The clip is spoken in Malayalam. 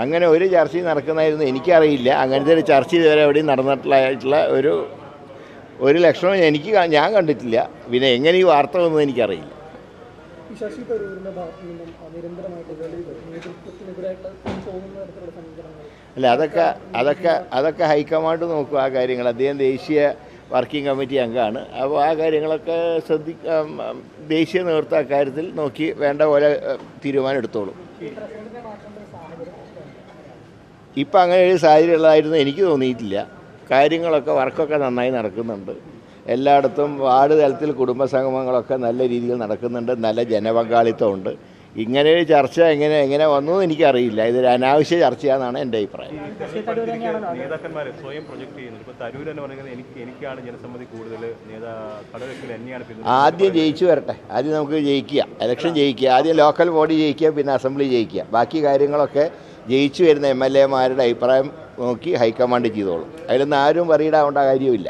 അങ്ങനെ ഒരു ചർച്ചയും നടക്കുന്നതായിരുന്നു എനിക്കറിയില്ല. അങ്ങനത്തെ ഒരു ചർച്ച ഇതുവരെ എവിടെയും നടന്നിട്ടുള്ള ഒരു ലക്ഷണവും ഞാൻ കണ്ടിട്ടില്ല. പിന്നെ എങ്ങനെ ഈ വാർത്ത വന്നു എനിക്കറിയില്ല. ശശി തരൂരിന്റെ ഭാഗത്തു നിന്നും നിരന്തരമായിട്ട് നേതൃത്വത്തിനെതിരായിട്ട് തോന്നുന്ന തരത്തിലുള്ള സമീപനങ്ങൾ അല്ല, അതൊക്കെ ഹൈക്കമാൻഡ് നോക്കും ആ കാര്യങ്ങൾ. അദ്ദേഹം ദേശീയ വർക്കിംഗ് കമ്മിറ്റി അംഗമാണ്. അപ്പോൾ ആ കാര്യങ്ങളൊക്കെ ദേശീയ നേതൃത്വം അക്കാര്യത്തിൽ നോക്കി വേണ്ട പോലെ തീരുമാനം എടുത്തോളും. ഇപ്പം അങ്ങനെ ഒരു സാഹചര്യം ഉള്ളതായിരുന്നു എനിക്ക് തോന്നിയിട്ടില്ല. കാര്യങ്ങളൊക്കെ വർക്കൊക്കെ നന്നായി നടക്കുന്നുണ്ട്. എല്ലായിടത്തും വാർഡ് തലത്തിൽ കുടുംബസംഗമങ്ങളൊക്കെ നല്ല രീതിയിൽ നടക്കുന്നുണ്ട്. നല്ല ജനപങ്കാളിത്തമുണ്ട്. ഇങ്ങനെ ഒരു ചർച്ച എങ്ങനെ വന്നു എനിക്കറിയില്ല. ഇതൊരു അനാവശ്യ ചർച്ചയാണെന്നാണ് എൻ്റെ അഭിപ്രായം. നേതാക്കന്മാർ സ്വയം പ്രൊജക്ട് ചെയ്യുന്നത്. ഇപ്പോൾ തരൂർ എന്ന് പറയുന്നത് എനിക്കാണ് ജനസമ്മതി കൂടുതൽ, കടവെക്കൽ എന്നെയാണ്. ആദ്യം ജയിച്ചു വരട്ടെ. ആദ്യം നമുക്ക് ജയിക്കുക, ഇലക്ഷൻ ജയിക്കുക. ആദ്യം ലോക്കൽ ബോഡി ജയിക്കുക, പിന്നെ അസംബ്ലി ജയിക്കുക. ബാക്കി കാര്യങ്ങളൊക്കെ ജയിച്ചു വരുന്ന MLA മാരുടെ അഭിപ്രായം നോക്കി ഹൈക്കമാൻഡ് ചെയ്തോളും. അതിലൊന്നും ആരും വറീഡാവേണ്ട കാര്യമില്ല.